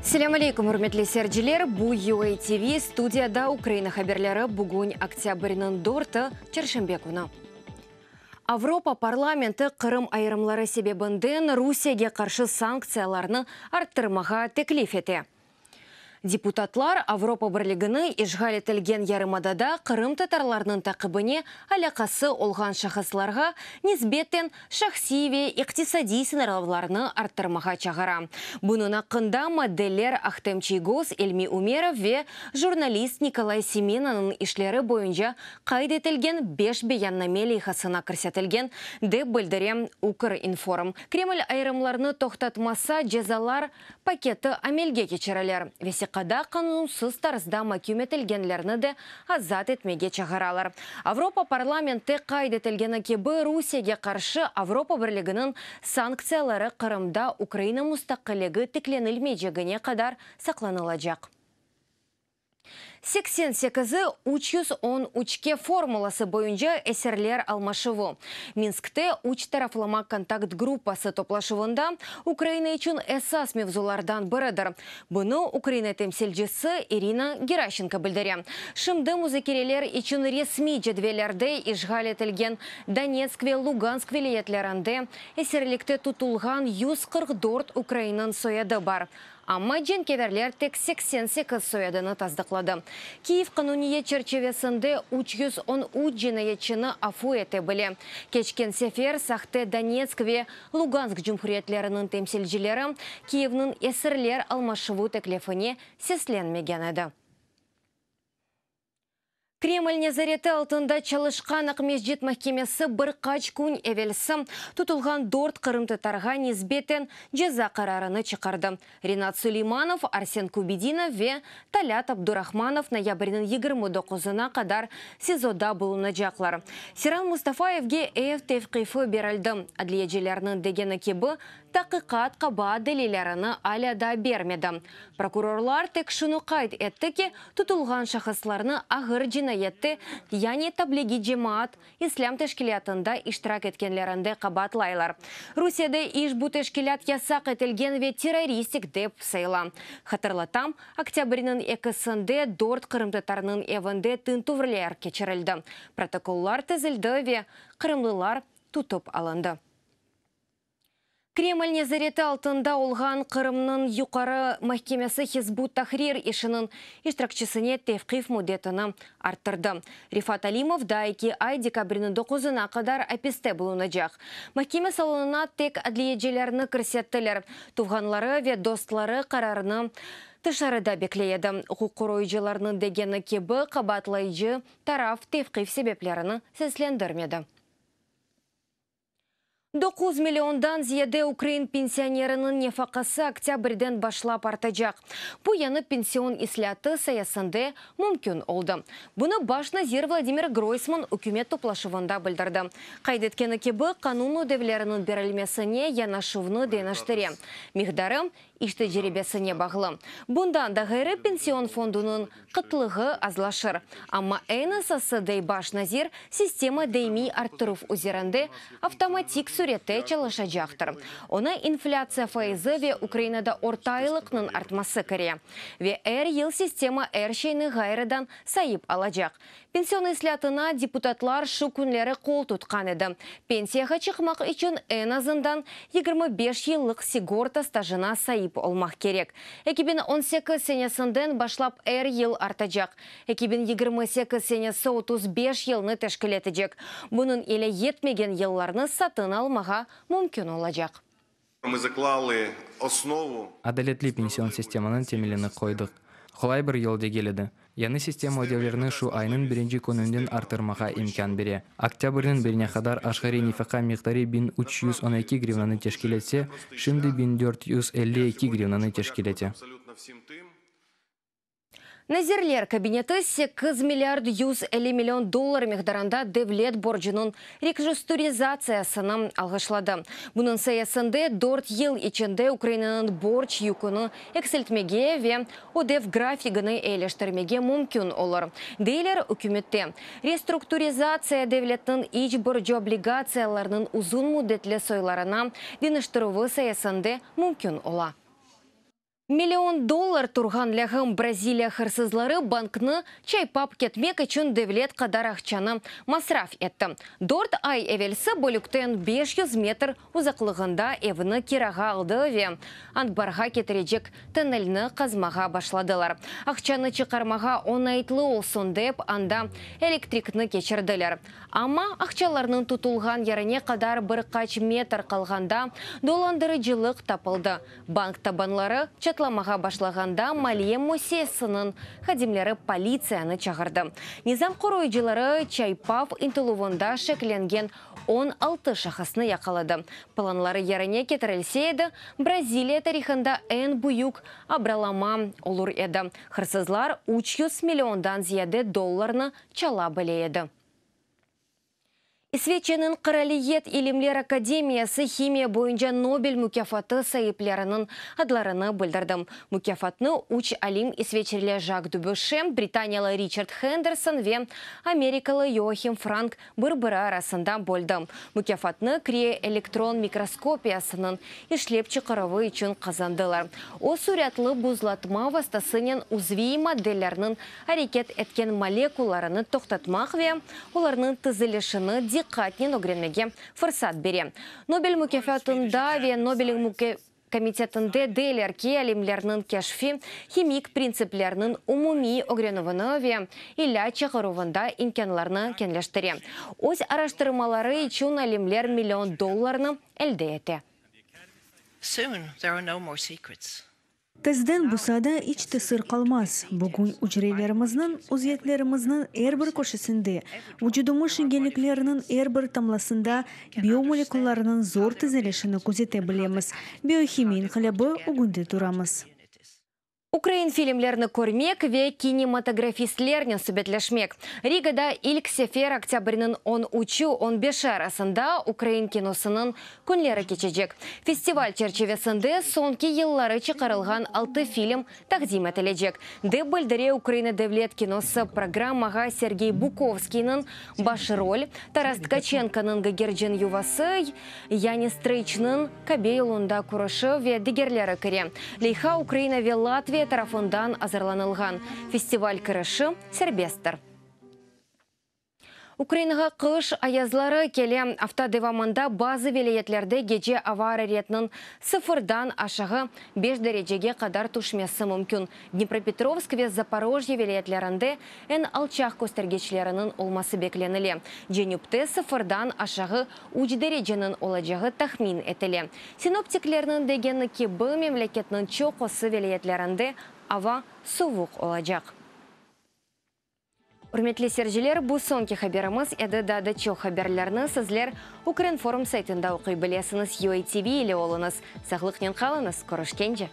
Селям алейкум, урметлі серджілер. Бу UATV студияда Украина хаберлері бүгін октябрінің дорты Чершембекуна. Авропа парламенті Қырым айрымлары себебінден Русияге қаршы санкцияларны арттырмаға теклиф ете. Депутатлар Авропа бірлігіні ишғал етілген ярымадада Қырым татарларының тақыбыне алақасы олған шахысларға низбеттен шахсиве иқтисади сынарларны арттырмаға чағара. Бұның ақында моделлер Ахтем Чийгоз, Эльми Умеров ве журналист Николай Семенаның ишлері бойынша қайд етілген 5 беяннамелі хасына кірсетілген деп білдірем Укринформ. Кремль айрымларны тоқтатмаса жазалар пакеті амелге кечерелер. Қада қанунсыз тарызда макюметілгенлерні де азат етмеге чағаралар. Авропа парламенті қайд етілгені кебі Русияге қаршы Авропа бірлігінің санкциялары Қырымда Украина мұстаққылығы тікленілмейжегіне қадар сақланылacak. 88-і 313 формуласы бойынша әсерлер алмашывы. Минскте уч тарафлама контакт группасы топлашывында Украина үшін әсас мевзулардан бірідір. Бұны Украина темселжісі Ирина Геращенко білдірі. Шымды музыкерелер үшін ресми жедвелерде ишғал етілген Донецк ве Луганск вилетлерінде әсерлікті тұтылған 144 Украинан сояды бар. Амма женкеверлер тек 88 соядыны таздықлады. Киев қануния черчевесінде 313 женаятчыны афу еті білі. Кечкен сефер сақты Донецк ве Луганск жұмхуретлерінің темселжилері Киевнің эсерлер алмашыву теклефіне сесленмеген еді. Кремль незареті алтында чалышқан ақмеждет махкемесі бір қач күн әвелсі тұтылған дорт қырымтытарға низбеттен жаза қарарыны чықарды. Ринат Сулейманов, Арсен Кубединов ве Талят Абдурахманов ноябрінің 29-ына қадар СИЗОда болуына жақлар. Сиран Мустафаевге тевқифы берілді. Адлиежелерінің дегені кебі тақиқат қаба делилеріні аляда бермеді. Прокурорлар тек шыны қайд етті ке тұтылған шахысларны ағыр жинайетті, яне таблиги жемаат ислам тешкілятында иштирак еткенлерінде қабатлайлар. Русияда иш бұ тешкілят ясақ етілген ве террористик деп сайла. Хатырлатам, октябрінің екісінде дорт қырымтытарының евінде тынтуврлер кечерілді. Протоколлар тізілді ве қырымлылар тұтып алынды. Кремль незареті алтында олған Қырымның юқары махкемесі Хизбут Тахрир ішінің иштиракчысыне тевқиф мудетіні арттырды. Рифат Алимов дайки ай декабрінің 9-ына қадар апесте болуынажақ. Махкеме салонына тек адлиежелеріні кірсеттілер. Туғанлары ве достлары қарарыны тышарыда беклейеді. Құқық қоройжыларының дегені кебі қабатлайжы тараф тевқиф себеплеріні сеслендірмеді. 9 миллиондан зияде Украин пенсионерінің нефақасы октябрьден башлап артажақ. Бұ яны пенсион исляты саясынды мүмкін олды. Бұны баш назир Владимир Гройсман үкімет топлашывында білдірді. Қайдеткені кебі қанун өдевлерінің берілмесіне янашывны денаштыре. Михдарым ішті жеребесіне бағылы. Бұндан да ғайры пенсион фондының қытлығы азлашыр. Амма әйнасасы дей баш назир система дейми арттырыв үзерінде автоматик суретте чалышачақтыр. Оны инфляция файызы ве Украинада ортайлықның артмасы кіре. Ве ел система шейні ғайрыдан сайып алажақ. Пенсион ислятына депутатлар шу күнлері қол тұтқан еді. Пенсияға чықмақ үшін азындан 25 еллық сигорта стажына сайып олмақ керек. 2018 сенесінден башлап ел артажақ. 2028 сенесі 35 елні тәшкілетіжек. Бұның еле етмеген елларны сатын алмаға мүмкін олажақ. Мы заклали основу. Адалетлі пенсион системанын темелені қойдық. Қолай бір елде келеді. Яны система өдеулеріні шу айның бірінші күнінден артырмаға имкан бере. Октябрьнің біріне қадар ашғари нефақа миқтары 1312 гривнаны тешкелетсе, шымды 1452 гривнаны тешкелете. Назирлер кабинеті 8 миллиард 150 миллион доллар мехдаранда девлет боржының рекжестуризациясының алғышлады. Бұның саясында 4 ел içinde Украинаның борч юкыны экселтмеге ве одев графигыны елештірмеге мүмкін олар. Дейлер үкіметте. Реструктуризация девлетінің иç боржу облигацияларының uzun müddetli сойларына денештіруі саясында мүмкін ола. $1 миллион турган ләгім Бразилия хырсызлары банкны чайпап кетмек үшін девлет қадар ақчаны масраф етті. Дорт ай әвелсі бөліктен 500 метр ұзақлығында евіні кираға алды ве. Антбарға кетірежек тініліні қазмаға башладылар. Ақчаны чықармаға онайтлы олсын деп анда электрикні кечірділер. Ама ақчаларының тұтылған еріне қадар бір қач метр қалғанда доландырыжылық тапылды. Банк табанлары чатламаға башлағанда малия мусесінің хадимлері полицияны чағырды. Низам қоройжылары чайпав интылуында шекленген 16 шахасны яқалады. Планлары еріне кетірілсе еді, Бразилия тарихында ән бұйық абралама олыр еді. Хырсызлар 300 миллиондан зияде долларны чала білейді. Исвеченің Қыралиет Илимлер Академиясы химия бойынша Нобель мүкафаты сайыпларының адларыны білдірді. Мүкафатны уч алим исвечерлі Жак Дубюшем, Британиялы Ричард Хендерсон ве Америкалы Йохим Франк бір-бірі арасында болды. Мүкафатны крие электрон микроскопиясының ишлеп чықырывы үшін қазандылар. О сурятлы бұзлатма вастасынен узви моделлерінің әрекет еткен молекуларыны тоқтатмақ ве оларының тізілішіні диққатнен огренмеге фырсат бере. Нобель мүкафатында ве Нобель комитетінде дейлерке әлемлерінің кешфи химик принциплерінің умуми огренуыны ве иля чағырувында имкенларны кенлештіре. Өз араштырмалары үшін әлемлер $1 миллион әлде еті. Soon there are no more secrets. Тезден бұсада ичті сыр қалмаз. Бүгін үжрейлеріміздің, ұзетлеріміздің әрбір көшісінде, үжудымы шынгеліклерінің әрбір тамласында биомолекуларының зор тізелешіні көзете білеміз. Биохимин қылыбы үгінді тұрамыз. Украин фильмлерні көрмек ве кинематографистлерні сөбетлешмек. Ригада илк сефер октябрінің 13-15 арасында Украин киносының күнлері кечежек. Фестиваль черчевесінде сонки еллары чықарылған 6 фильм тақдим етілежек. Деп білдіре Украина девлет киносы программаға Сергей Буковскийның баш роль, Тарас Ткаченконың гагерджен ювасы, Янис Стрейчның кабе елунда күрішы ве дегерлері кіре. Лейха Украина ве Латвия тарафындан азырланылған. Фестиваль кіріші сербестір. Украинаға қыш аязлары келе автодевамында базы велеетлерді геже авары ретінің 0-дан ашығы 5 дәрежеге қадар тұшмесі мүмкін. Днепропетровск ве Запорожье велеетлерінде ән алчақ көстергечлерінің олмасы бекленілі. Женюпте 0-дан ашығы 3 дәреженің олажағы тахмин етілі. Синоптиклерінің дегені кебі мемлекетінің чоқосы велеетлерінде ава суық олажақ. Үрметлі сержелер, бұл сонки хаберіміз әді дады чо хаберлеріні сізлер Украин форум сайтында оқи білесіңіз UATV елі олыңыз. Сағлықнен қалыңыз, көрішкенже.